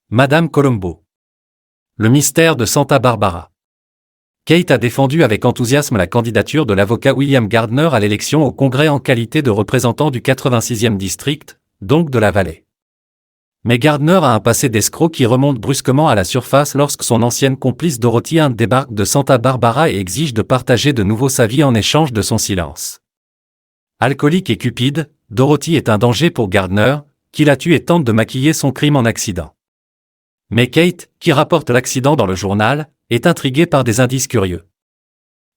Madame Colombo. Le mystère de Santa Barbara. Kate a défendu avec enthousiasme la candidature de l'avocat William Gardner à l'élection au Congrès en qualité de représentant du 86e district, donc de la vallée. Mais Gardner a un passé d'escroc qui remonte brusquement à la surface lorsque son ancienne complice Dorothy Hunt débarque de Santa Barbara et exige de partager de nouveau sa vie en échange de son silence. Alcoolique et cupide, Dorothy est un danger pour Gardner, qui la tue et tente de maquiller son crime en accident. Mais Kate, qui rapporte l'accident dans le journal, est intriguée par des indices curieux.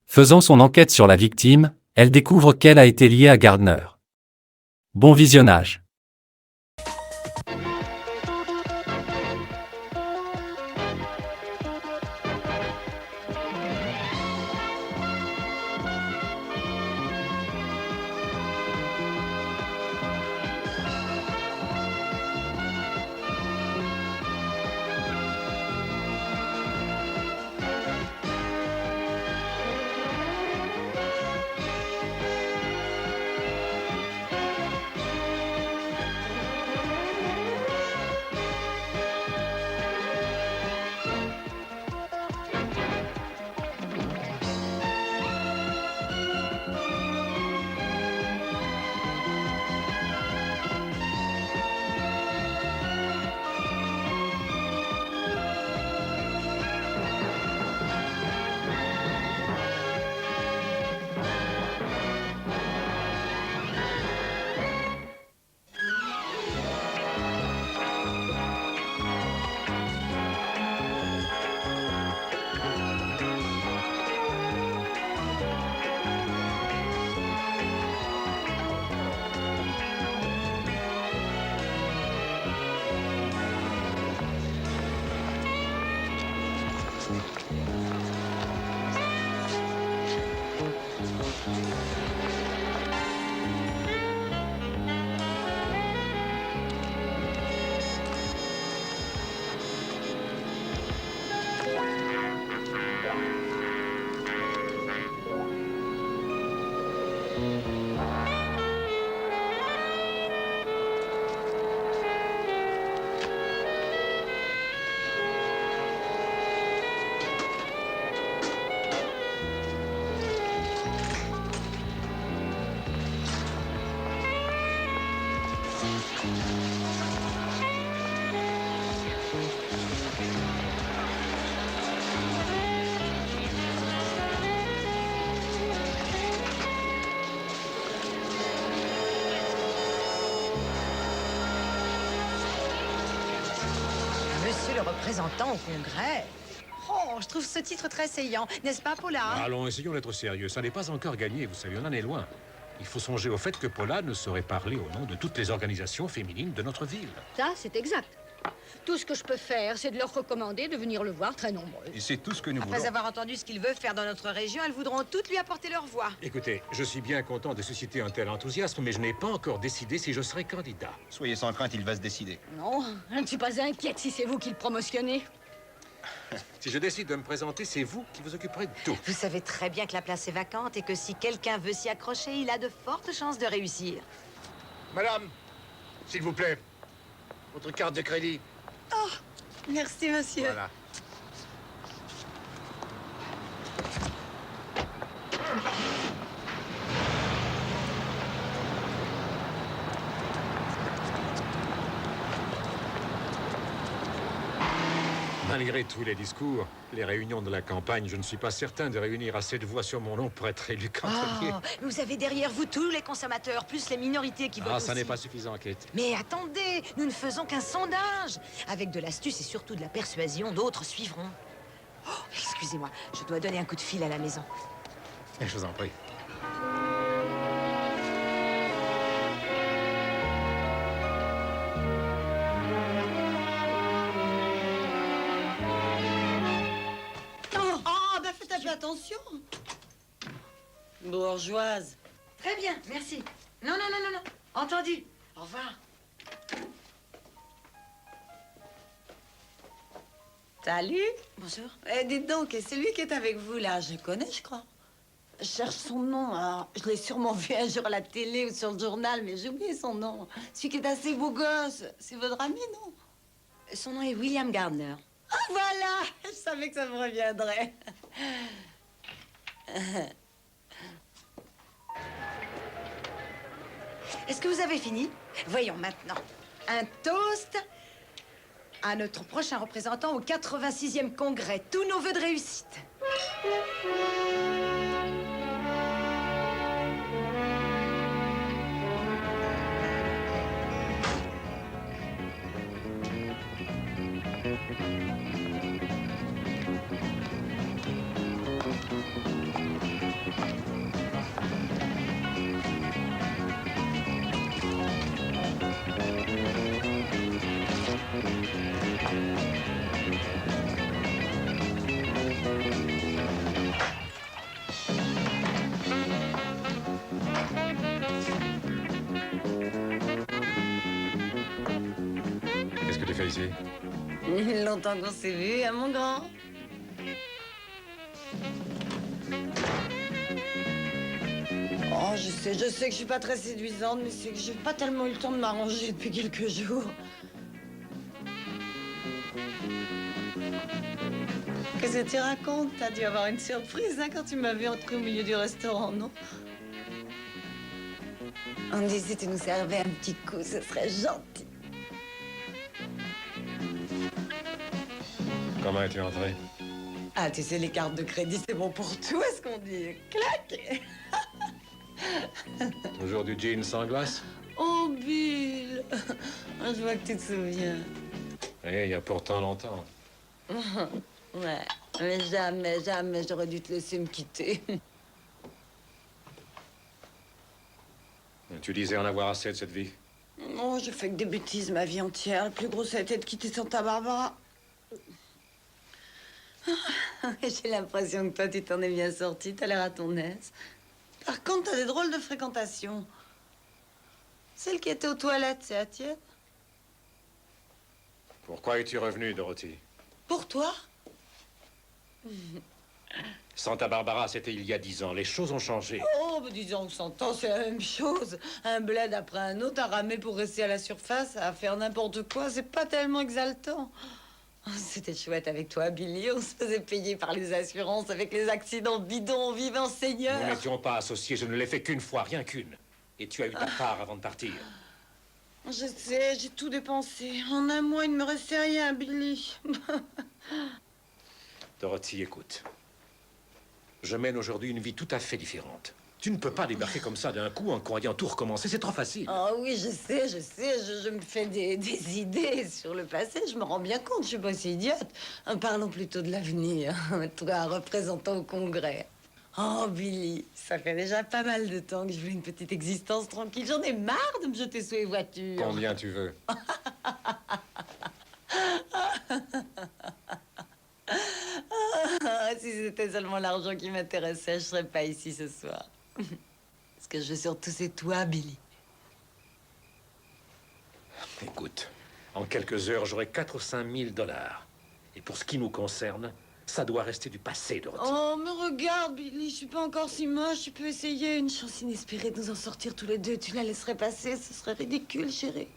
Faisant son enquête sur la victime, elle découvre qu'elle a été liée à Gardner. Bon visionnage. Monsieur le représentant au Congrès. Oh, je trouve ce titre très saillant, n'est-ce pas, Paula? Allons, essayons d'être sérieux. Ça n'est pas encore gagné, vous savez, on en est loin. Il faut songer au fait que Paula ne saurait parler au nom de toutes les organisations féminines de notre ville. Ça, c'est exact. Tout ce que je peux faire, c'est de leur recommander de venir le voir très nombreux. Et c'est tout ce que nous Après voulons. avoir entendu ce qu'il veut faire dans notre région, elles voudront toutes lui apporter leur voix. Écoutez, je suis bien content de susciter un tel enthousiasme, mais je n'ai pas encore décidé si je serai candidat. Soyez sans crainte, il va se décider. Non, je ne suis pas inquiète si c'est vous qui le promotionnez. Si je décide de me présenter, c'est vous qui vous occuperez de tout. Vous savez très bien que la place est vacante et que si quelqu'un veut s'y accrocher, il a de fortes chances de réussir. Madame, s'il vous plaît, votre carte de crédit. Merci, monsieur. Voilà. Malgré tous les discours, les réunions de la campagne, je ne suis pas certain de réunir assez de voix sur mon nom pour être élu cantonnier. Oh, vous avez derrière vous tous les consommateurs, plus les minorités qui votent Ça aussi. n'est pas suffisant, Kate. Mais attendez, nous ne faisons qu'un sondage. Avec de l'astuce et surtout de la persuasion, d'autres suivront. Oh, excusez-moi, je dois donner un coup de fil à la maison. Je vous en prie. Oh, ben faites un peu attention. Bourgeoise. Très bien, merci. Non, non, non, non, non. Entendu. Au revoir. Salut. Bonjour. Dites donc, celui qui est avec vous là, je le connais, je crois. Je cherche son nom. Alors, je l'ai sûrement vu un jour à la télé ou sur le journal, mais j'ai oublié son nom. Celui qui est assez beau gosse. C'est votre ami, non? Son nom est William Gardner. Ah, voilà! Je savais que ça me reviendrait. Est-ce que vous avez fini? Voyons maintenant. Un toast à notre prochain représentant au 86e congrès. Tous nos vœux de réussite. Qu'est-ce que tu fais ici? Longtemps qu'on s'est vu, hein, mon grand? Oh, je sais que je suis pas très séduisante, mais c'est que j'ai pas tellement eu le temps de m'arranger depuis quelques jours. Qu'est-ce que tu racontes? T'as dû avoir une surprise, hein, quand tu m'as vu entrer au milieu du restaurant, non? On dit si tu nous servais un petit coup, ce serait gentil. Comment es-tu entré? Ah, tu sais, les cartes de crédit, c'est bon pour tout, est-ce qu'on dit? Clac! Toujours du jean sans glace? Oh, Bill! Je vois que tu te souviens. Eh, il y a pourtant longtemps. Ouais, mais jamais, jamais j'aurais dû te laisser me quitter. Tu disais en avoir assez de cette vie. Oh, je fais que des bêtises ma vie entière. Le plus gros, ça a été de quitter Santa Barbara. J'ai l'impression que toi, tu t'en es bien sorti. T'as l'air à ton aise. Par contre, t'as des drôles de fréquentation. Celle qui était aux toilettes, c'est la tienne? Pourquoi es-tu revenu, Dorothy? Pour toi? Santa Barbara, c'était il y a 10 ans. Les choses ont changé. Oh, mais disons que 100 ans, c'est la même chose. Un bled après un autre, à ramer pour rester à la surface, à faire n'importe quoi, c'est pas tellement exaltant. Oh, c'était chouette avec toi, Billy. On se faisait payer par les assurances avec les accidents bidons, vivant seigneur. Nous n'étions pas associés. Je ne l'ai fait qu'une fois, rien qu'une. Et tu as eu ta part avant de partir. Je sais, j'ai tout dépensé. En un mois, il ne me restait rien, Billy. Dorothy, écoute. Je mène aujourd'hui une vie tout à fait différente. Tu ne peux pas débarquer comme ça d'un coup en croyant tout recommencer. C'est trop facile. Oh oui, je sais. Je me fais des idées sur le passé. Je me rends bien compte, je suis pas si idiote. Parlons plutôt de l'avenir. Toi, représentant au Congrès. Oh, Billy, ça fait déjà pas mal de temps que je veux une petite existence tranquille. J'en ai marre de me jeter sous les voitures. Combien tu veux? Ah, si c'était seulement l'argent qui m'intéressait, je serais pas ici ce soir. Ce que je veux surtout, c'est toi, Billy. Écoute, en quelques heures, j'aurai 4 ou 5 000 dollars. Et pour ce qui nous concerne, ça doit rester du passé, Dorothy. Oh, mais regarde, Billy, je suis pas encore si moche. Tu peux essayer une chance inespérée de nous en sortir tous les deux. Tu la laisserais passer, ce serait ridicule, chérie.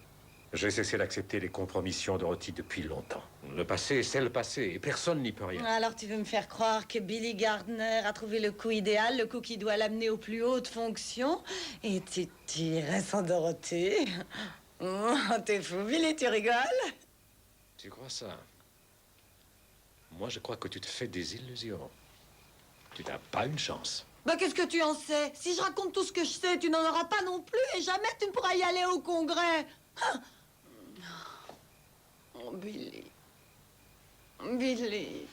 J'ai cessé d'accepter les compromissions, Dorothy, depuis longtemps. Le passé, c'est le passé, et personne n'y peut rien. Alors tu veux me faire croire que Billy Gardner a trouvé le coup idéal, le coup qui doit l'amener aux plus hautes fonctions, et tu irais sans Dorothée? Oh, t'es fou, Billy, tu rigoles? Tu crois ça? Moi, je crois que tu te fais des illusions. Tu n'as pas une chance. Bah, qu'est-ce que tu en sais? Si je raconte tout ce que je sais, tu n'en auras pas non plus, et jamais tu ne pourras y aller au Congrès. Ah. Oh, Billy. Billy.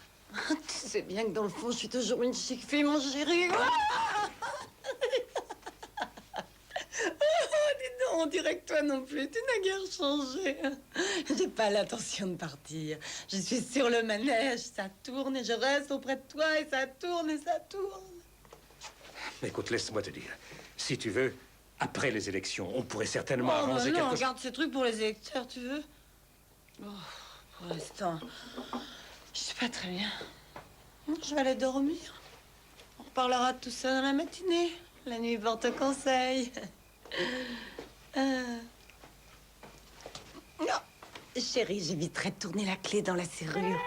Tu sais bien que dans le fond, je suis toujours une chic fille, mon chéri. Ah. Oh, dis donc, on dirait que toi non plus, tu n'as guère changé. J'ai pas l'intention de partir. Je suis sur le manège, ça tourne et je reste auprès de toi et ça tourne et ça tourne. Écoute, laisse-moi te dire. Si tu veux, après les élections, on pourrait certainement Oh, arranger non, quelque chose. regarde ces trucs pour les électeurs, tu veux? Oh, pour l'instant, je suis pas très bien. Je vais aller dormir. On reparlera de tout ça dans la matinée. La nuit porte conseil. Non. Chérie, j'éviterai de tourner la clé dans la serrure.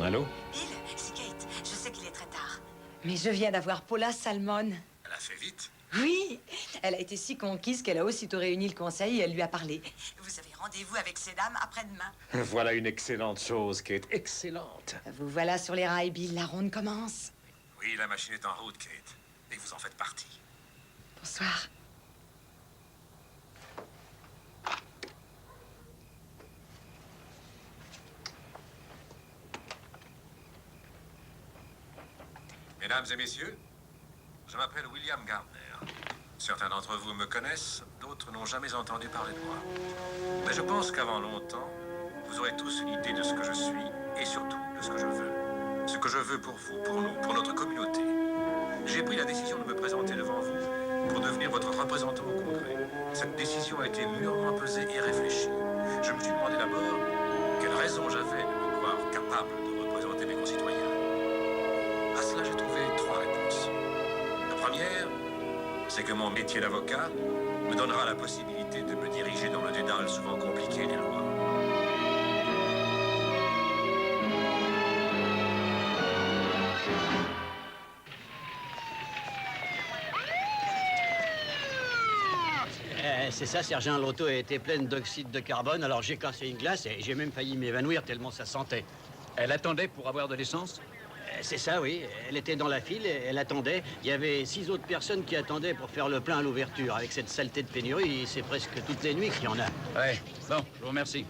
Allô? Bill, c'est Kate. Je sais qu'il est très tard. Mais je viens d'avoir Paula Salmon. Elle a fait vite. Oui, elle a été si conquise qu'elle a aussitôt réuni le conseil et elle lui a parlé. Vous avez rendez-vous avec ces dames après-demain. Voilà une excellente chose, Kate. Excellente. Vous voilà sur les rails, Bill. La ronde commence. Oui, la machine est en route, Kate. Et vous en faites partie. Bonsoir. Mesdames et messieurs, je m'appelle William Gardner. Certains d'entre vous me connaissent, d'autres n'ont jamais entendu parler de moi. Mais je pense qu'avant longtemps, vous aurez tous une idée de ce que je suis et surtout de ce que je veux. Ce que je veux pour vous, pour nous, pour notre communauté. J'ai pris la décision de me présenter devant vous pour devenir votre représentant au Congrès. Cette décision a été mûrement pesée et réfléchie. Je me suis demandé d'abord quelle raison j'avais de me croire capable de représenter mes concitoyens. À cela, j'ai trouvé 3 réponses. La première, c'est que mon métier d'avocat me donnera la possibilité de me diriger dans le dédale souvent compliqué des lois. C'est ça, sergent, l'auto a été pleine d'oxyde de carbone, alors j'ai cassé une glace et j'ai même failli m'évanouir tellement ça sentait. Elle attendait pour avoir de l'essence? C'est ça, oui. Elle était dans la file, elle attendait. Il y avait 6 autres personnes qui attendaient pour faire le plein à l'ouverture. Avec cette saleté de pénurie, c'est presque toutes les nuits qu'il y en a. Ouais, bon, je vous remercie.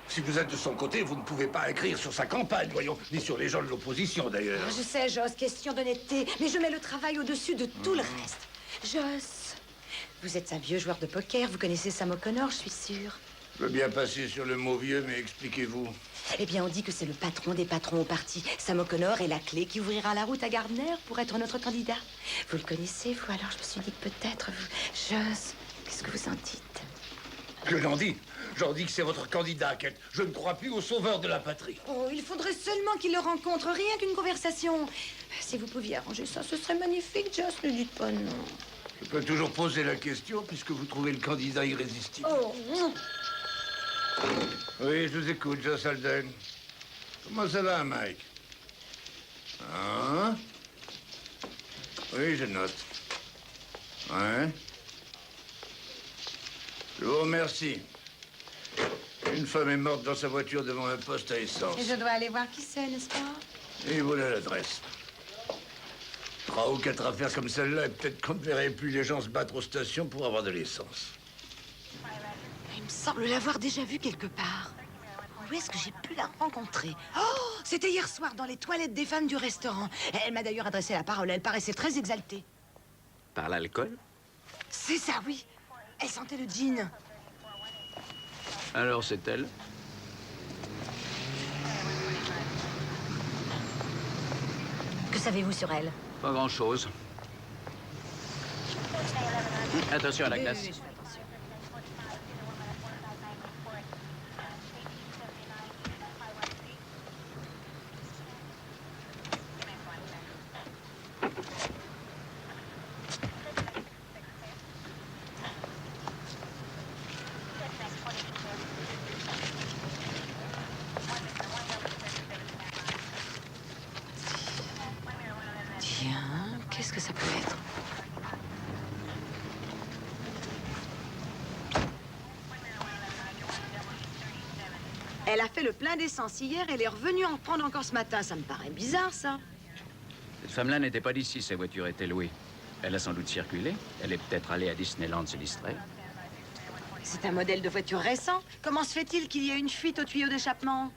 Si vous êtes de son côté, vous ne pouvez pas écrire sur sa campagne, voyons, ni sur les gens de l'opposition, d'ailleurs. Je sais, Joss, question d'honnêteté, mais je mets le travail au-dessus de tout le reste. Joss, vous êtes un vieux joueur de poker, vous connaissez Sam O'Connor, je suis sûre. Je veux bien passer sur le mot vieux, mais expliquez-vous. Eh bien, on dit que c'est le patron des patrons au parti. Sam O'Connor est la clé qui ouvrira la route à Gardner pour être notre candidat. Vous le connaissez, vous? Alors je me suis dit que peut-être vous... Joss, qu'est-ce que vous en dites? Que j'en dis? J'en dis que c'est votre candidat, Kate. Je ne crois plus au sauveur de la patrie. Oh, il faudrait seulement qu'il le rencontre, rien qu'une conversation. Si vous pouviez arranger ça, ce serait magnifique, Joss, ne dites pas non. Je peux toujours poser la question, puisque vous trouvez le candidat irrésistible. Oh, non. Oui, je vous écoute, Joss Alden. Comment ça va, Mike? Hein? Oui, je note. Ouais. Je vous remercie. Une femme est morte dans sa voiture devant un poste à essence. Et je dois aller voir qui c'est, n'est-ce pas? Et voilà l'adresse. 3 ou 4 affaires comme celle-là, et peut-être qu'on ne verrait plus les gens se battre aux stations pour avoir de l'essence. Il me semble l'avoir déjà vue quelque part. Où est-ce que j'ai pu la rencontrer? Oh, c'était hier soir dans les toilettes des femmes du restaurant. Elle m'a d'ailleurs adressé la parole. Elle paraissait très exaltée. Par l'alcool? C'est ça, oui. Elle sentait le gin. Alors c'est elle? Que savez-vous sur elle? Pas grand-chose. Attention à la glace. Oui, je fais attention. Tiens, qu'est-ce que ça peut être? Elle a fait le plein d'essence hier, elle est revenue en prendre encore ce matin. Ça me paraît bizarre, ça. Cette femme-là n'était pas d'ici, sa voiture était louée. Elle a sans doute circulé. Elle est peut-être allée à Disneyland se distraire. C'est un modèle de voiture récent. Comment se fait-il qu'il y ait une fuite au tuyau d'échappement?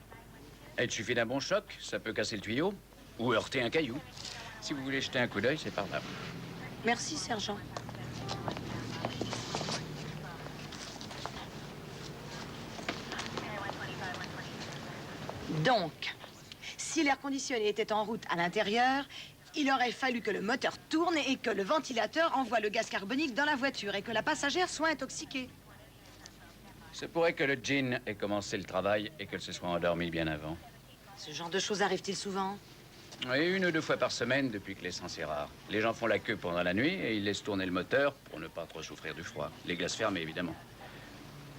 Il suffit d'un bon choc, ça peut casser le tuyau ou heurter un caillou. Si vous voulez jeter un coup d'œil, c'est par là. Merci, sergent. Donc, si l'air conditionné était en route à l'intérieur, Il aurait fallu que le moteur tourne et que le ventilateur envoie le gaz carbonique dans la voiture et que la passagère soit intoxiquée. Se pourrait que le djinn ait commencé le travail et qu'elle se soit endormie bien avant. Ce genre de choses arrive-t-il souvent? Oui, 1 ou 2 fois par semaine depuis que l'essence est rare. Les gens font la queue pendant la nuit et ils laissent tourner le moteur pour ne pas trop souffrir du froid. Les glaces fermées, évidemment.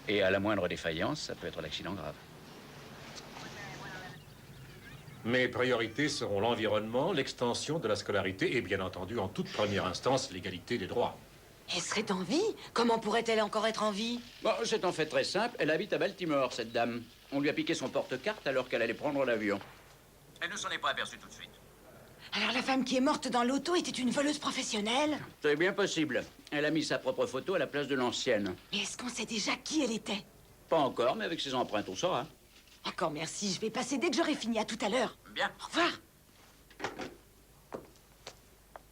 Et à la moindre défaillance, ça peut être l'accident grave. Mes priorités seront l'environnement, l'extension de la scolarité et bien entendu, en toute première instance, l'égalité des droits. Elle serait en vie? Comment pourrait-elle encore être en vie? Bon, c'est en fait très simple. Elle habite à Baltimore, cette dame. On lui a piqué son porte-carte alors qu'elle allait prendre l'avion. Elle ne s'en est pas aperçue tout de suite. Alors la femme qui est morte dans l'auto était une voleuse professionnelle? C'est bien possible. Elle a mis sa propre photo à la place de l'ancienne. Mais est-ce qu'on sait déjà qui elle était? Pas encore, mais avec ses empreintes, on saura. D'accord, merci. Je vais passer dès que j'aurai fini. À tout à l'heure. Bien. Au revoir.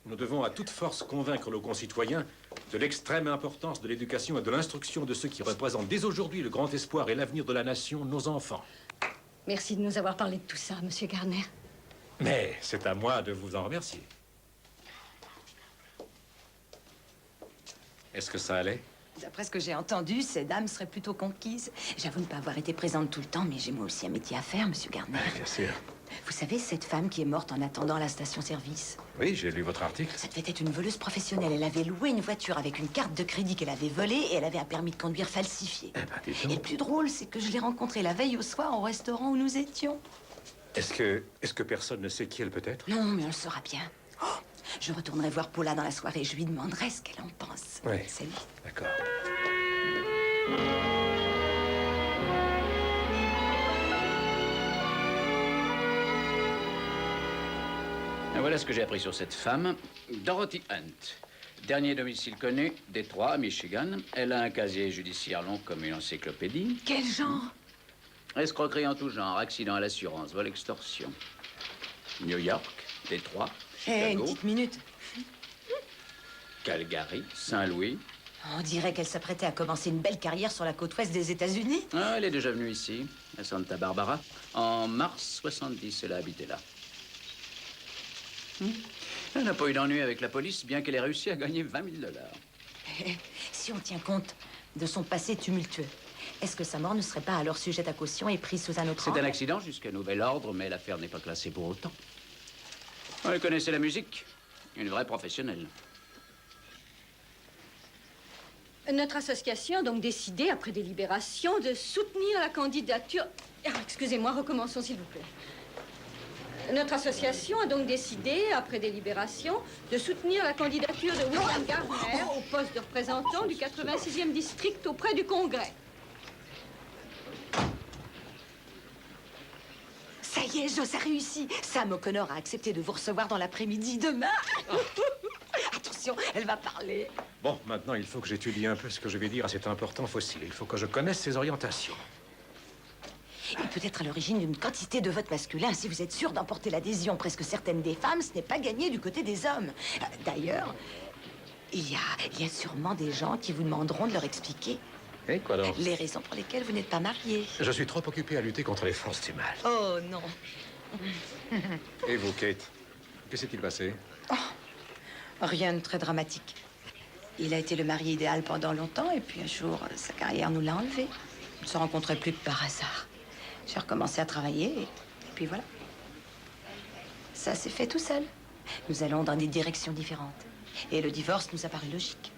Nous devons à toute force convaincre nos concitoyens de l'extrême importance de l'éducation et de l'instruction de ceux qui représentent dès aujourd'hui le grand espoir et l'avenir de la nation, nos enfants. Merci de nous avoir parlé de tout ça, Monsieur Gardner. Mais c'est à moi de vous en remercier. Est-ce que ça allait? D'après ce que j'ai entendu, ces dames seraient plutôt conquises. J'avoue ne pas avoir été présente tout le temps, mais j'ai moi aussi un métier à faire, Monsieur Gardner. Bien sûr. Vous savez, cette femme qui est morte en attendant la station-service, Oui, j'ai lu votre article. ça devait être une voleuse professionnelle. Elle avait loué une voiture avec une carte de crédit qu'elle avait volée et elle avait un permis de conduire falsifié. Eh ben, dis donc. Et le plus drôle, c'est que je l'ai rencontrée la veille au soir au restaurant où nous étions. Est-ce que personne ne sait qui elle peut être? Non, mais on le saura bien. Oh, je retournerai voir Paula dans la soirée. Je lui demanderai ce qu'elle en pense. Oui. Salut. D'accord. Et voilà ce que j'ai appris sur cette femme. Dorothy Hunt. Dernier domicile connu, Détroit, Michigan. Elle a un casier judiciaire long comme une encyclopédie. Quel genre? Escroquerie en tout genre, accident à l'assurance, vol, extorsion. New York, Détroit, Eh, une Chicago, petite minute. Calgary, Saint-Louis. On dirait qu'elle s'apprêtait à commencer une belle carrière sur la côte ouest des États-Unis. Ah, elle est déjà venue ici, à Santa Barbara. En mars 70, elle a habité là. Elle n'a pas eu d'ennui avec la police, bien qu'elle ait réussi à gagner 20 000 $. Si on tient compte de son passé tumultueux, est-ce que sa mort ne serait pas alors sujette à caution et prise sous un autre C'est angle? un accident jusqu'à nouvel ordre, mais l'affaire n'est pas classée pour autant. Elle connaissait la musique, une vraie professionnelle. Notre association a donc décidé, après délibération, de soutenir la candidature... Ah, excusez-moi, recommençons, s'il vous plaît. Notre association a donc décidé, après délibération, de soutenir la candidature de William Gardner au poste de représentant du 86e district auprès du Congrès. Ça y est, Joss a réussi. Sam O'Connor a accepté de vous recevoir dans l'après-midi demain. Attention, elle va parler. Bon, maintenant, il faut que j'étudie un peu ce que je vais dire à cet important fossile. Il faut que je connaisse ses orientations. Il peut être à l'origine d'une quantité de votes masculins. Si vous êtes sûr d'emporter l'adhésion presque certaine des femmes, ce n'est pas gagné du côté des hommes. D'ailleurs, il y a sûrement des gens qui vous demanderont de leur expliquer Et quoi donc? les raisons pour lesquelles vous n'êtes pas marié. Je suis trop occupé à lutter contre les forces du mal. Oh non. Et vous, Kate? Que s'est-il passé? Rien de très dramatique. Il a été le mari idéal pendant longtemps et puis un jour, sa carrière nous l'a enlevé. On ne se rencontrait plus que par hasard. J'ai recommencé à travailler et puis voilà. Ça s'est fait tout seul. Nous allons dans des directions différentes. Et le divorce nous a paru logique.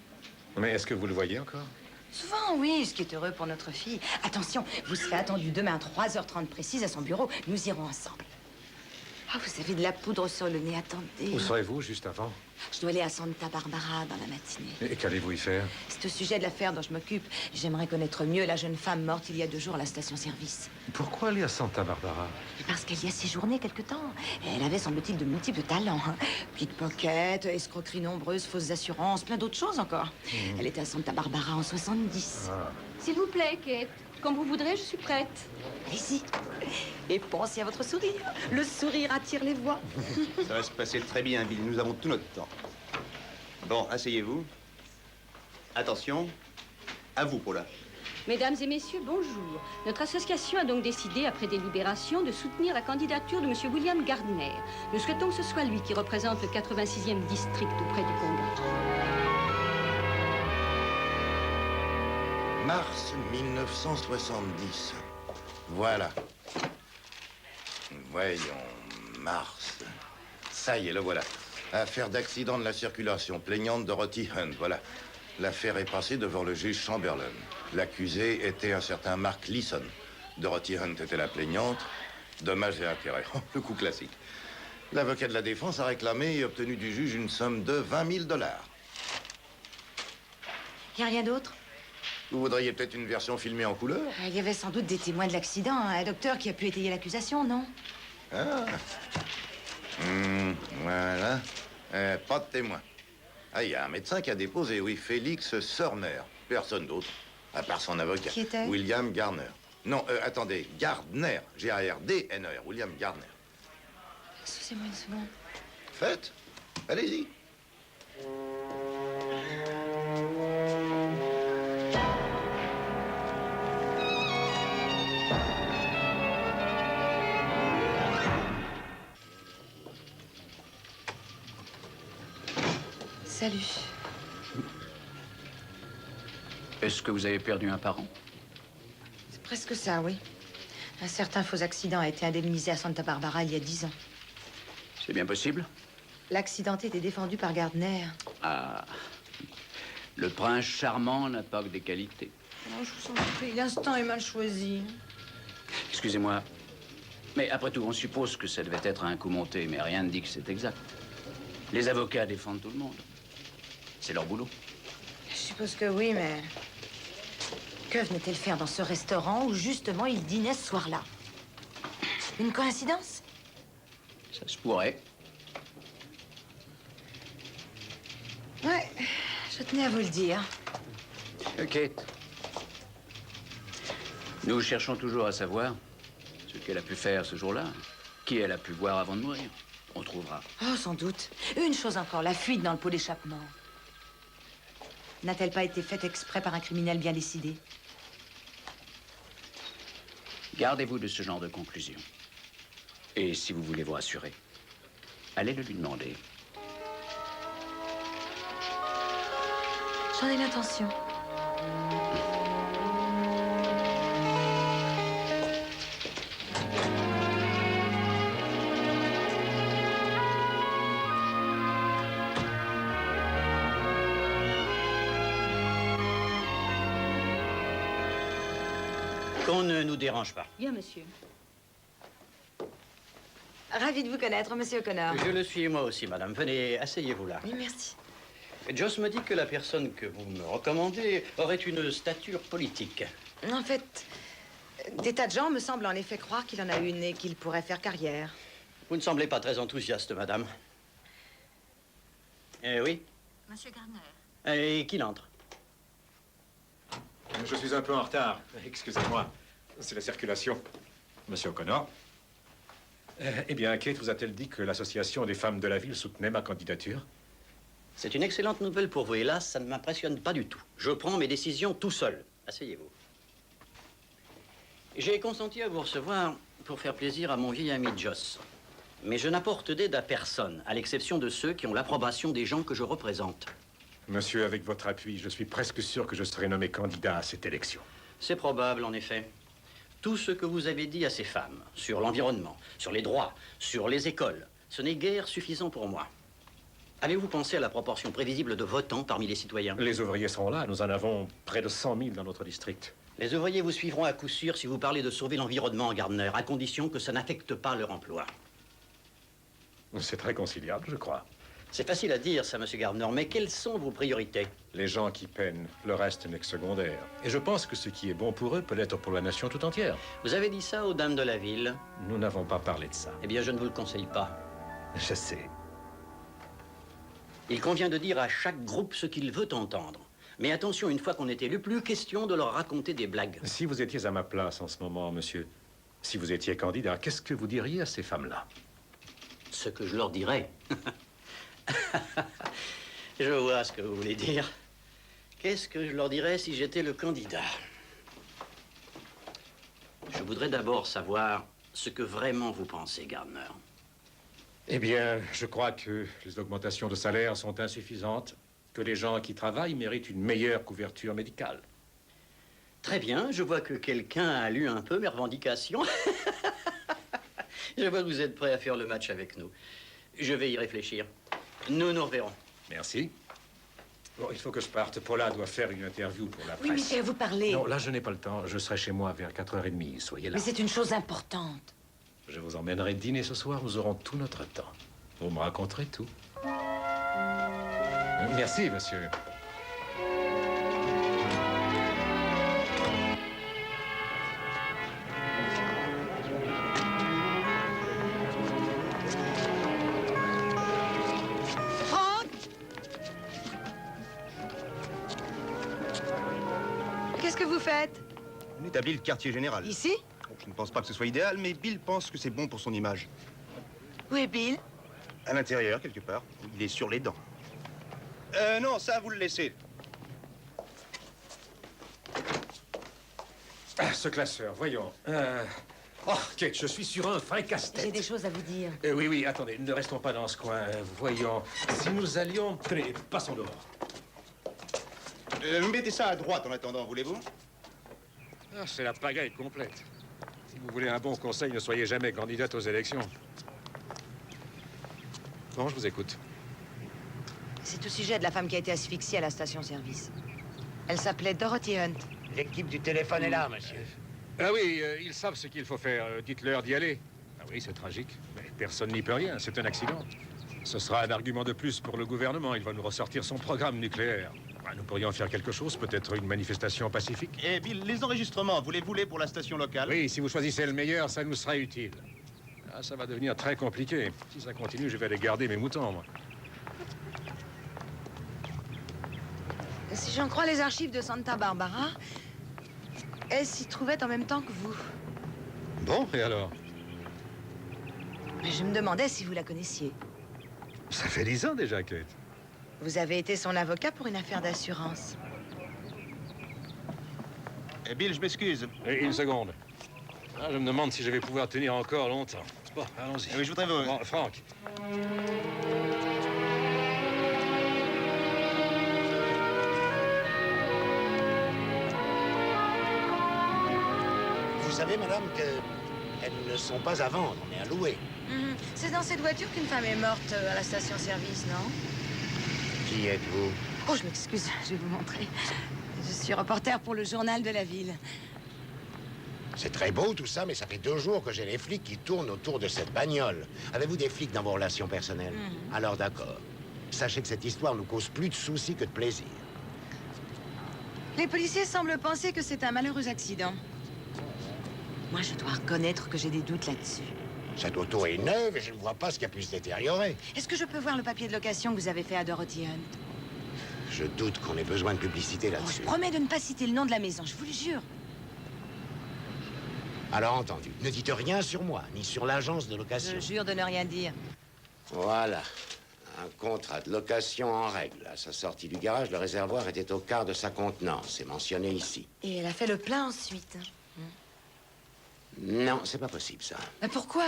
Mais est-ce que vous le voyez encore? Souvent, oui, ce qui est heureux pour notre fille. Attention, vous serez attendu demain à 3h30 précise à son bureau. Nous irons ensemble. Ah, vous avez de la poudre sur le nez, attendez. Où serez-vous juste avant? Je dois aller à Santa Barbara dans la matinée. Et qu'allez-vous y faire? C'est au sujet de l'affaire dont je m'occupe. J'aimerais connaître mieux la jeune femme morte il y a 2 jours à la station-service. Pourquoi aller à Santa Barbara? Parce qu'elle y a séjourné quelque temps. Elle avait, semble-t-il, de multiples talents. Pickpocket, escroqueries nombreuses, fausses assurances, plein d'autres choses encore. Elle était à Santa Barbara en 70. S'il vous plaît, Kate, comme vous voudrez, je suis prête. Allez-y. Et pensez à votre sourire. Le sourire attire les voix. Ça va se passer très bien, Bill. Nous avons tout notre temps. Bon, asseyez-vous. Attention. À vous, Paula. Mesdames et messieurs, bonjour. Notre association a donc décidé, après délibération, de soutenir la candidature de M. William Gardner. Nous souhaitons que ce soit lui qui représente le 86e district auprès du Congrès. Mars 1970. Voilà. Voyons, mars. Ça y est, le voilà. Affaire d'accident de la circulation, plaignante Dorothy Hunt, voilà. L'affaire est passée devant le juge Chamberlain. L'accusé était un certain Mark Leeson. Dorothy Hunt était la plaignante. Dommages et intérêts. Le coup classique. L'avocat de la défense a réclamé et obtenu du juge une somme de 20 000 $. Y a rien d'autre? Vous voudriez peut-être une version filmée en couleur? Il y avait sans doute des témoins de l'accident, un docteur qui a pu étayer l'accusation, non? Ah. Voilà. Pas de témoin. Ah, il y a un médecin qui a déposé, oui, Félix Sörner. Personne d'autre, à part son avocat. Qui était? William Gardner. Non, attendez, Gardner. G-A-R-D-N-E-R. William Gardner. Excusez-moi une seconde. Faites. Allez-y. Salut. Est-ce que vous avez perdu un parent? C'est presque ça, oui. Un certain faux accident a été indemnisé à Santa Barbara il y a 10 ans. C'est bien possible. L'accidenté était défendu par Gardner. Ah. Le prince charmant n'a pas que des qualités. Non, je vous en prie, l'instant est mal choisi. Excusez-moi. Mais après tout, on suppose que ça devait être un coup monté, mais rien ne dit que c'est exact. Les avocats défendent tout le monde. C'est leur boulot. Je suppose que oui, mais... Que venait-elle faire dans ce restaurant où, justement, il dînait ce soir-là? Une coïncidence? Ça se pourrait. Ouais, je tenais à vous le dire. Kate. Nous cherchons toujours à savoir ce qu'elle a pu faire ce jour-là. Qui elle a pu voir avant de mourir. On trouvera. Oh, sans doute. Une chose encore, la fuite dans le pot d'échappement. N'a-t-elle pas été faite exprès par un criminel bien décidé? Gardez-vous de ce genre de conclusion. Et si vous voulez vous rassurer, allez le lui demander. J'en ai l'intention. Qu'on ne nous dérange pas. Bien, monsieur. Ravi de vous connaître, monsieur O'Connor. Je le suis moi aussi, madame. Venez, asseyez-vous là. Oui, merci. Joss me dit que la personne que vous me recommandez aurait une stature politique. En fait, des tas de gens me semblent en effet croire qu'il en a une et qu'il pourrait faire carrière. Vous ne semblez pas très enthousiaste, madame. Oui. Monsieur Gardner. Et qu'il entre. Je suis un peu en retard. Excusez-moi. C'est la circulation. Monsieur O'Connor. Eh bien, Kate vous a-t-elle dit que l'association des femmes de la ville soutenait ma candidature? C'est une excellente nouvelle pour vous. Hélas, ça ne m'impressionne pas du tout. Je prends mes décisions tout seul. Asseyez-vous. J'ai consenti à vous recevoir pour faire plaisir à mon vieil ami Joss. Mais je n'apporte d'aide à personne, à l'exception de ceux qui ont l'approbation des gens que je représente. Monsieur, avec votre appui, je suis presque sûr que je serai nommé candidat à cette élection. C'est probable, en effet. Tout ce que vous avez dit à ces femmes, sur l'environnement, sur les droits, sur les écoles, ce n'est guère suffisant pour moi. Avez-vous pensé à la proportion prévisible de votants parmi les citoyens? Les ouvriers sont là. Nous en avons près de 100 000 dans notre district. Les ouvriers vous suivront à coup sûr si vous parlez de sauver l'environnement, Gardner, à condition que ça n'affecte pas leur emploi. C'est très conciliable, je crois. C'est facile à dire, ça, monsieur Gardner, mais quelles sont vos priorités? Les gens qui peinent, le reste n'est que secondaire. Et je pense que ce qui est bon pour eux peut l'être pour la nation tout entière. Vous avez dit ça aux dames de la ville? Nous n'avons pas parlé de ça. Eh bien, je ne vous le conseille pas. Je sais. Il convient de dire à chaque groupe ce qu'il veut entendre. Mais attention, une fois qu'on est élu, plus question de leur raconter des blagues. Si vous étiez à ma place en ce moment, monsieur, si vous étiez candidat, qu'est-ce que vous diriez à ces femmes-là? Ce que je leur dirais. Je vois ce que vous voulez dire. Qu'est-ce que je leur dirais si j'étais le candidat? voudrais d'abord savoir ce que vraiment vous pensez, Gardner. Eh bien, je crois que les augmentations de salaire sont insuffisantes, que les gens qui travaillent méritent une meilleure couverture médicale. Très bien, je vois que quelqu'un a lu un peu mes revendications. Je vois que vous êtes prêt à faire le match avec nous. Je vais y réfléchir. Nous nous reverrons. Merci. Bon, il faut que je parte. Paula doit faire une interview pour la Oui, presse. mais vous parlez. Non, là, je n'ai pas le temps. Je serai chez moi vers 4h30. Soyez là. Mais c'est une chose importante. Je vous emmènerai dîner ce soir. Nous aurons tout notre temps. Vous me raconterez tout. Merci, monsieur. Franck! Qu'est-ce que vous faites? On établit le quartier général. Ici? Je ne pense pas que ce soit idéal, mais Bill pense que c'est bon pour son image. Où est Bill? À l'intérieur, quelque part. Il est sur les dents. Non, ça, vous le laissez. Ah, ce classeur, voyons. Oh, Kate, je suis sur un vrai casse-tête. J'ai des choses à vous dire. Oui, oui, attendez, ne restons pas dans ce coin. Voyons, si nous allions... Tenez, passons dehors. Mettez ça à droite en attendant, voulez-vous? Ah, c'est la pagaille complète. Si vous voulez un bon conseil, ne soyez jamais candidate aux élections. Bon, je vous écoute. C'est au sujet de la femme qui a été asphyxiée à la station-service. Elle s'appelait Dorothy Hunt. L'équipe du téléphone est là, monsieur. Ah oui, ils savent ce qu'il faut faire. Dites-leur d'y aller. Ah oui, c'est tragique. Mais personne n'y peut rien. C'est un accident. Ce sera un argument de plus pour le gouvernement. Il va nous ressortir son programme nucléaire. Nous pourrions faire quelque chose, peut-être une manifestation pacifique. Et Bill, les enregistrements, voulez-vous les pour la station locale? Oui, si vous choisissez le meilleur, ça nous sera utile. Ah, ça va devenir très compliqué. Si ça continue, je vais aller garder mes moutons, moi. Si j'en crois les archives de Santa Barbara, elle s'y trouvait en même temps que vous. Bon, et alors? Je me demandais si vous la connaissiez. Ça fait 10 ans déjà, Kate. Vous avez été son avocat pour une affaire d'assurance. Bill, je m'excuse. Et une seconde. Ah, je me demande si je vais pouvoir tenir encore longtemps. Bon, allons-y. Oui, je voudrais vous... Bon, Franck. Vous savez, madame, qu'elles ne sont pas à vendre, mais à louer. C'est dans cette voiture qu'une femme est morte à la station-service, non? Qui êtes-vous? Oh, je m'excuse, je vais vous montrer. Je suis reporter pour le journal de la ville. C'est très beau tout ça, mais ça fait 2 jours que j'ai les flics qui tournent autour de cette bagnole. Avez-vous des flics dans vos relations personnelles? Alors d'accord. Sachez que cette histoire nous cause plus de soucis que de plaisir. Les policiers semblent penser que c'est un malheureux accident. Moi, je dois reconnaître que j'ai des doutes là-dessus. Cette auto est neuve et je ne vois pas ce qui a pu se détériorer. Est-ce que je peux voir le papier de location que vous avez fait à Dorothy Hunt? Je doute qu'on ait besoin de publicité Oh, là-dessus. je promets de ne pas citer le nom de la maison, je vous le jure. Alors entendu, ne dites rien sur moi, ni sur l'agence de location. Je jure de ne rien dire. Voilà. Un contrat de location en règle. À sa sortie du garage, le réservoir était au quart de sa contenance. C'est mentionné ici. Et elle a fait le plein ensuite. Non, c'est pas possible, ça. Mais pourquoi?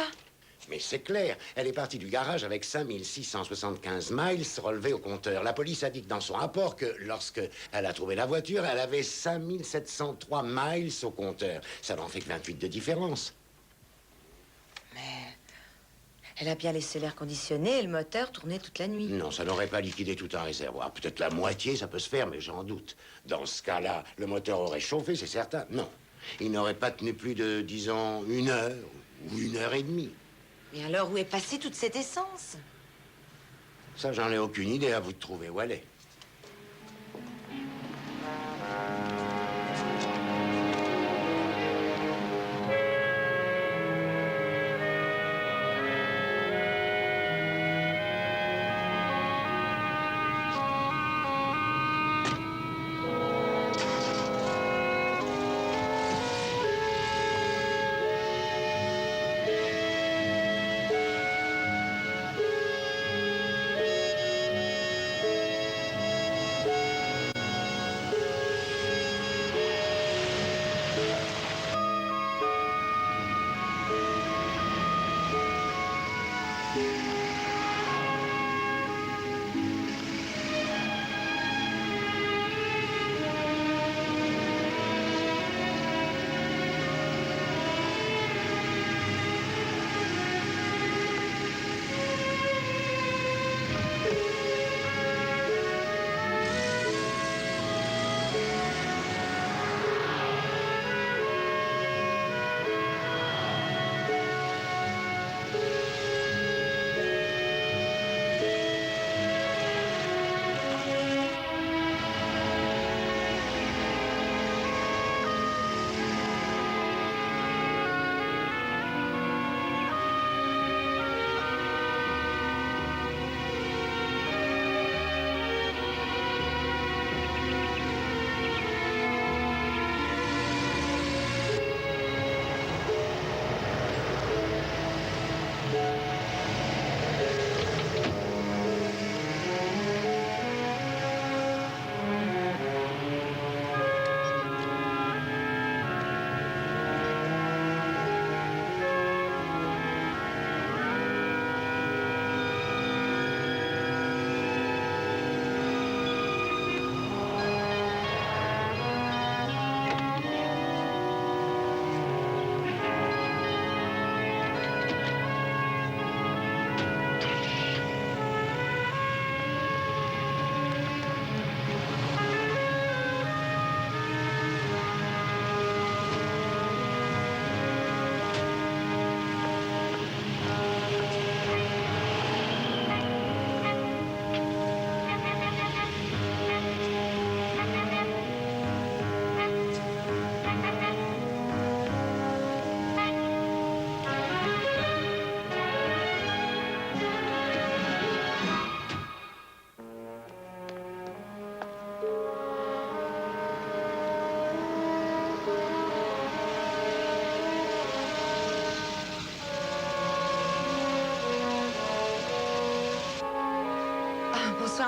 Mais c'est clair, elle est partie du garage avec 5675 miles relevés au compteur. La police a dit que dans son rapport que lorsque elle a trouvé la voiture, elle avait 5703 miles au compteur. Ça n'en fait que 28 de différence. Mais elle a bien laissé l'air conditionné et le moteur tourner toute la nuit. Non, ça n'aurait pas liquidé tout un réservoir. Peut-être la moitié, ça peut se faire, mais j'en doute. Dans ce cas-là, le moteur aurait chauffé, c'est certain. Non. Il n'aurait pas tenu plus de, disons, 1 heure ou 1h30. Mais alors, où est passée toute cette essence? Ça, j'en ai aucune idée. À vous de trouver où elle est.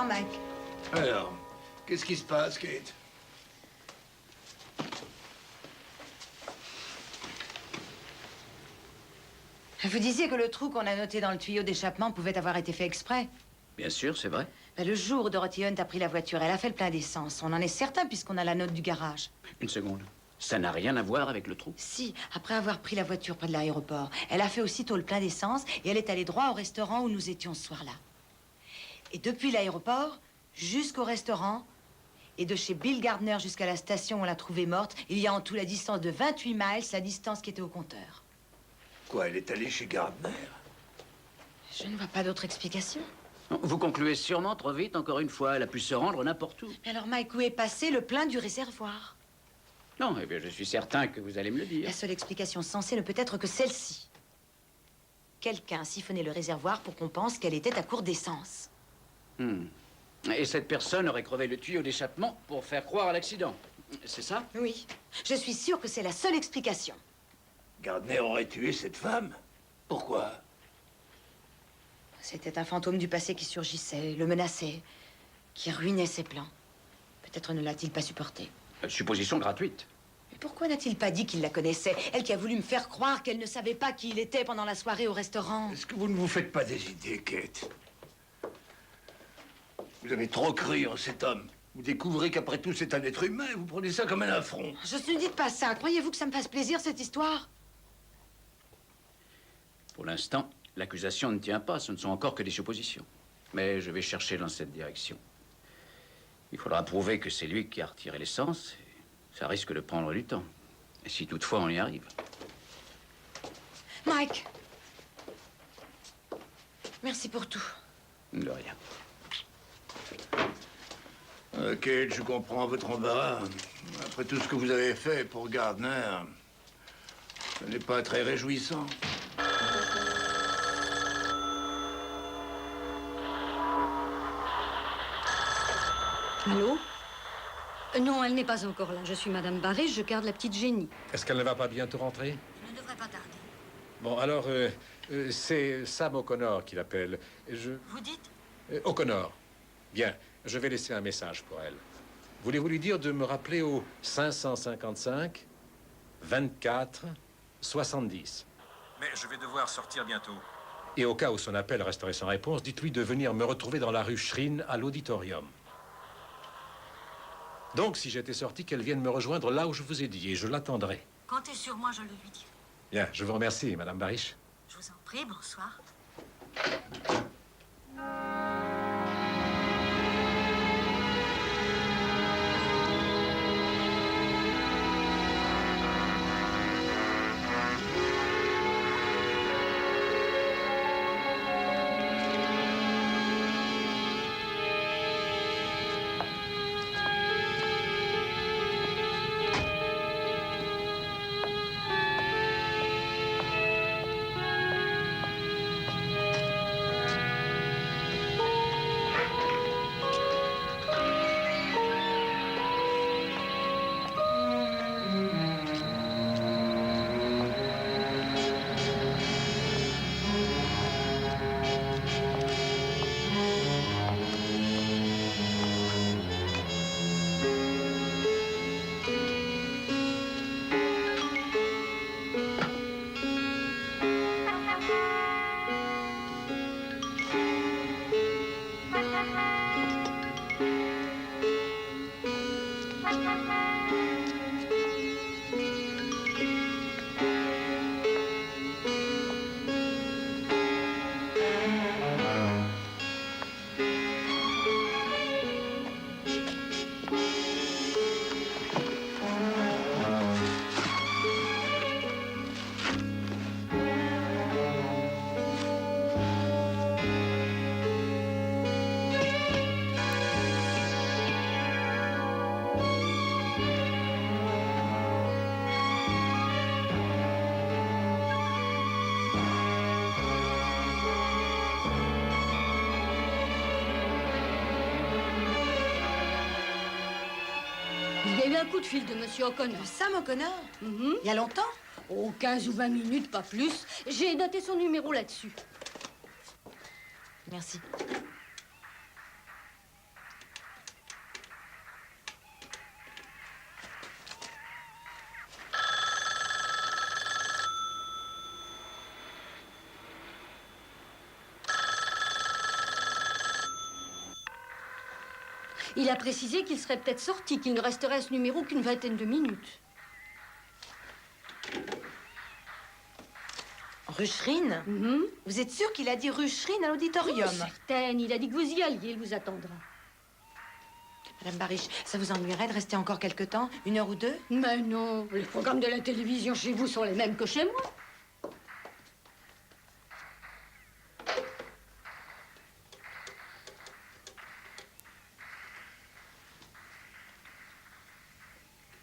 Bonsoir, Mike. Alors, qu'est-ce qui se passe, Kate? Vous disiez que le trou qu'on a noté dans le tuyau d'échappement pouvait avoir été fait exprès. Bien sûr, c'est vrai. Ben, le jour où Dorothy Hunt a pris la voiture, elle a fait le plein d'essence. On en est certain puisqu'on a la note du garage. Une seconde. Ça n'a rien à voir avec le trou. Si, après avoir pris la voiture près de l'aéroport, elle a fait aussitôt le plein d'essence et elle est allée droit au restaurant où nous étions ce soir-là. Et depuis l'aéroport jusqu'au restaurant et de chez Bill Gardner jusqu'à la station où on l'a trouvée morte, il y a en tout la distance de 28 miles, la distance qui était au compteur. Quoi, elle est allée chez Gardner? Je ne vois pas d'autre explication. Vous concluez sûrement trop vite, encore une fois. Elle a pu se rendre n'importe où. Mais alors, Mike, où est passé le plein du réservoir? Non, eh bien, je suis certain que vous allez me le dire. La seule explication sensée ne peut être que celle-ci. Quelqu'un a siphonné le réservoir pour qu'on pense qu'elle était à court d'essence. Et cette personne aurait crevé le tuyau d'échappement pour faire croire à l'accident. C'est ça? Oui. Je suis sûre que c'est la seule explication. Gardner aurait tué cette femme? Pourquoi? C'était un fantôme du passé qui surgissait, le menaçait, qui ruinait ses plans. Peut-être ne l'a-t-il pas supporté. Supposition gratuite. Mais pourquoi n'a-t-il pas dit qu'il la connaissait? Elle qui a voulu me faire croire qu'elle ne savait pas qui il était pendant la soirée au restaurant. Est-ce que vous ne vous faites pas des idées, Kate? Vous avez trop cru en cet homme. Vous découvrez qu'après tout, c'est un être humain et vous prenez ça comme un affront. Je ne dis pas ça. Croyez-vous que ça me fasse plaisir, cette histoire? Pour l'instant, l'accusation ne tient pas. Ce ne sont encore que des suppositions. Mais je vais chercher dans cette direction. Il faudra prouver que c'est lui qui a retiré l'essence. Ça risque de prendre du temps. Et si toutefois on y arrive. Mike. Merci pour tout. De rien. Kate, je comprends votre embarras. Après tout ce que vous avez fait pour Gardner, ce n'est pas très réjouissant. Allô? Non, elle n'est pas encore là. Je suis Madame Barré, je garde la petite Jenny. Est-ce qu'elle ne va pas bientôt rentrer? Elle ne devrait pas tarder. Bon, alors, c'est Sam O'Connor qui l'appelle. Vous dites? O'Connor. Bien, je vais laisser un message pour elle. Voulez-vous lui dire de me rappeler au 555 24 70? Mais je vais devoir sortir bientôt. Et au cas où son appel resterait sans réponse, dites-lui de venir me retrouver dans la rue Shrine à l'auditorium. Donc, si j'étais sorti, qu'elle vienne me rejoindre là où je vous ai dit, et je l'attendrai. Comptez sur moi, je le lui dirai. Bien, je vous remercie, Madame Barish. Je vous en prie, bonsoir. Il y a eu un coup de fil de Monsieur O'Connor. Sam O'Connor? Il y a longtemps? Oh, 15 ou 20 minutes, pas plus. J'ai noté son numéro là-dessus. Merci. Il a précisé qu'il serait peut-être sorti, qu'il ne resterait à ce numéro qu'une vingtaine de minutes. Rucherine? Vous êtes sûr qu'il a dit Rucherine à l'auditorium? Oh, certaine. Il a dit que vous y alliez. Il vous attendra. Madame Bariche, ça vous ennuierait de rester encore quelque temps? 1 heure ou 2? Mais non. Les programmes de la télévision chez vous sont les mêmes que chez moi.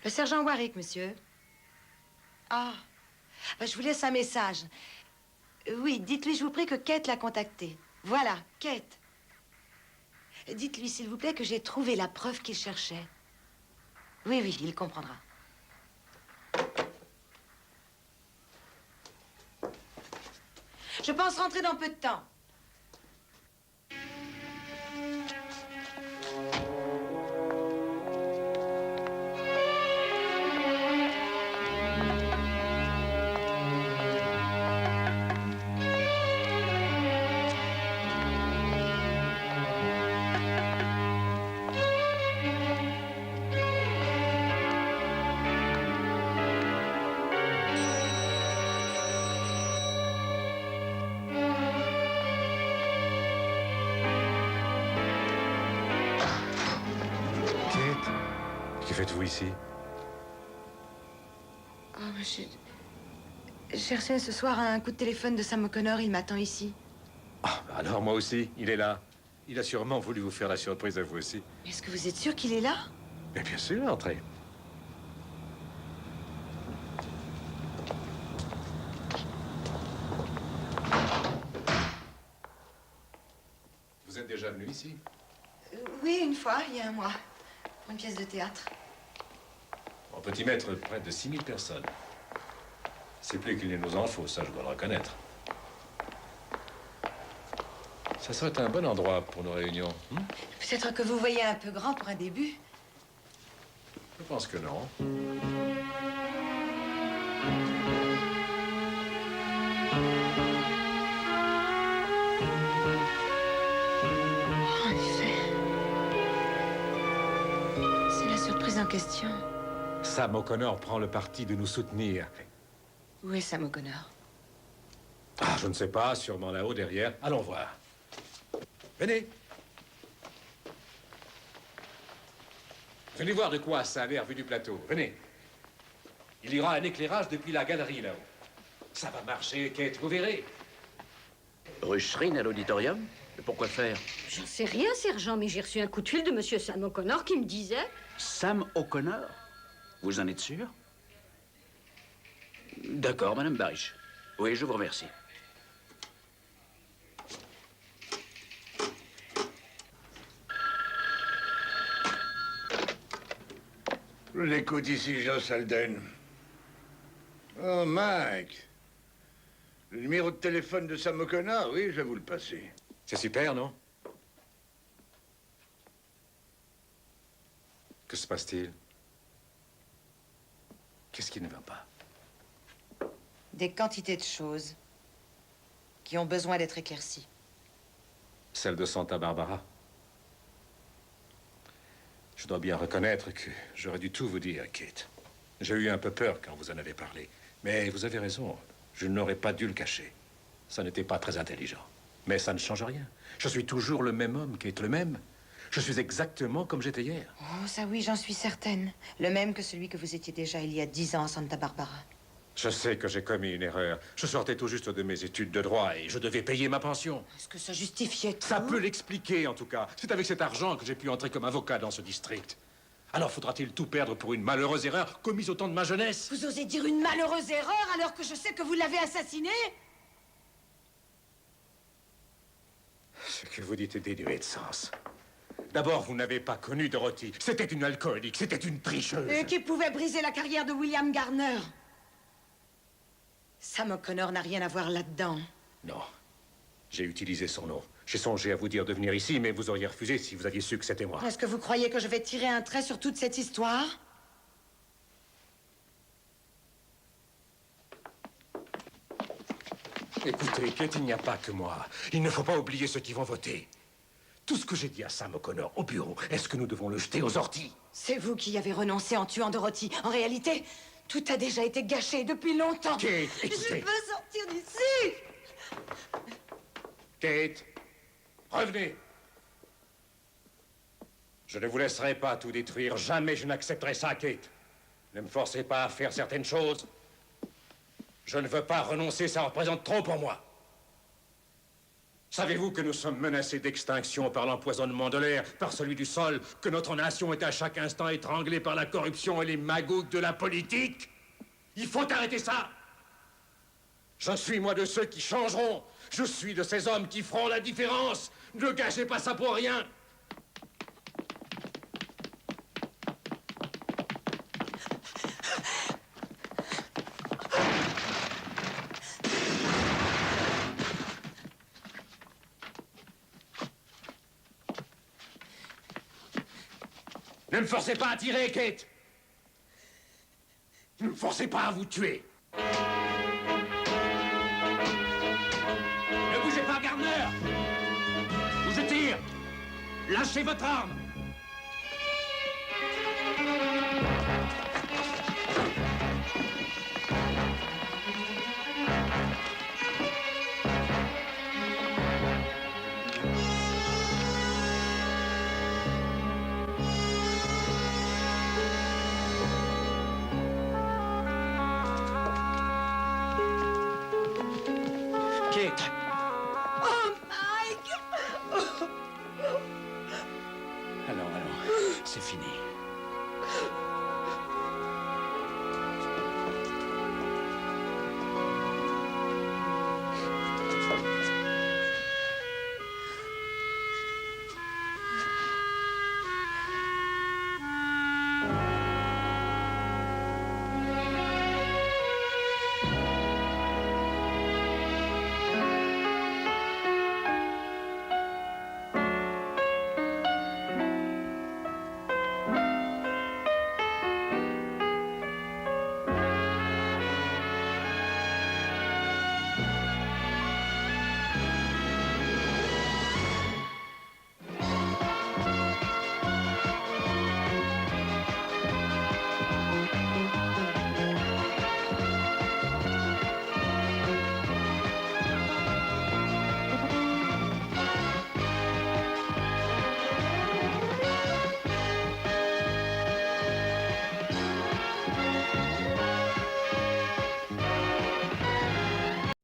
Le sergent Warwick, monsieur. Ah, je vous laisse un message. Oui, dites-lui, je vous prie, que Kate l'a contacté. Voilà, Kate. Dites-lui, s'il vous plaît, que j'ai trouvé la preuve qu'il cherchait. Oui, oui, il comprendra. Je pense rentrer dans peu de temps. Que faites-vous ici? Oh, je cherchais ce soir un coup de téléphone de Sam O'Connor. Il m'attend ici. Ah, alors moi aussi, il est là. Il a sûrement voulu vous faire la surprise à vous aussi. Est-ce que vous êtes sûr qu'il est là? Mais bien sûr, entrez. Vous êtes déjà venu ici? Oui, une fois, il y a un mois. Pour une pièce de théâtre. On peut y mettre près de 6000 personnes. C'est plus qu'il ne nous en faut, ça je dois le reconnaître. Ça serait un bon endroit pour nos réunions. Peut-être que vous voyez un peu grand pour un début. Je pense que non. En effet. C'est la surprise en question. Sam O'Connor prend le parti de nous soutenir. Où est Sam O'Connor? Ah, je ne sais pas, sûrement là-haut, derrière. Allons voir. Venez. Venez voir de quoi ça a l'air vu du plateau. Venez. Il y aura un éclairage depuis la galerie, là-haut. Ça va marcher, Kate, vous verrez. Rucherine à l'auditorium? Pourquoi faire? J'en sais rien, sergent, mais j'ai reçu un coup de fil de monsieur Sam O'Connor qui me disait... Sam O'Connor? Vous en êtes sûr? D'accord, Madame Bariche. Oui, je vous remercie. Je l'écoute ici, Joss Alden. Oh, Mike. Le numéro de téléphone de Sam O'Connor, oui, je vais vous le passer. C'est super, non? Que se passe-t-il? Qu'est-ce qui ne va pas? Des quantités de choses qui ont besoin d'être éclaircies. Celle de Santa Barbara. Je dois bien reconnaître que j'aurais dû tout vous dire, Kate. J'ai eu un peu peur quand vous en avez parlé. Mais vous avez raison, je n'aurais pas dû le cacher. Ça n'était pas très intelligent. Mais ça ne change rien. Je suis toujours le même homme, Kate, le même. Je suis exactement comme j'étais hier. Oh, ça oui, j'en suis certaine. Le même que celui que vous étiez déjà il y a 10 ans à Santa Barbara. Je sais que j'ai commis une erreur. Je sortais tout juste de mes études de droit et je devais payer ma pension. Est-ce que ça justifiait tout? Ça peut l'expliquer, en tout cas. C'est avec cet argent que j'ai pu entrer comme avocat dans ce district. Alors faudra-t-il tout perdre pour une malheureuse erreur commise au temps de ma jeunesse? Vous osez dire une malheureuse erreur alors que je sais que vous l'avez assassiné? Ce que vous dites est dénué de sens. D'abord, vous n'avez pas connu Dorothy. C'était une alcoolique, c'était une tricheuse. Et qui pouvait briser la carrière de William Gardner? Sam O'Connor n'a rien à voir là-dedans. Non. J'ai utilisé son nom. J'ai songé à vous dire de venir ici, mais vous auriez refusé si vous aviez su que c'était moi. Est-ce que vous croyez que je vais tirer un trait sur toute cette histoire? Écoutez, Kate, il n'y a pas que moi. Il ne faut pas oublier ceux qui vont voter. Tout ce que j'ai dit à Sam O'Connor au bureau, est-ce que nous devons le jeter aux orties? C'est vous qui y avez renoncé en tuant Dorothy. En réalité, tout a déjà été gâché depuis longtemps. Kate, Je écoutez. veux sortir d'ici. Kate, revenez. Je ne vous laisserai pas tout détruire. Jamais je n'accepterai ça, Kate. Ne me forcez pas à faire certaines choses. Je ne veux pas renoncer, ça représente trop pour moi. Savez-vous que nous sommes menacés d'extinction par l'empoisonnement de l'air, par celui du sol, que notre nation est à chaque instant étranglée par la corruption et les magouilles de la politique? Il faut arrêter ça. Je suis, moi, de ceux qui changeront. Je suis de ces hommes qui feront la différence. Ne gâchez pas ça pour rien. Ne me forcez pas à tirer, Kate. Ne me forcez pas à vous tuer. Ne bougez pas, Gardner. Ou je tire. Lâchez votre arme. Kate. Oh, Mike. Allons, c'est fini.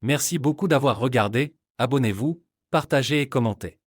Merci beaucoup d'avoir regardé, abonnez-vous, partagez et commentez.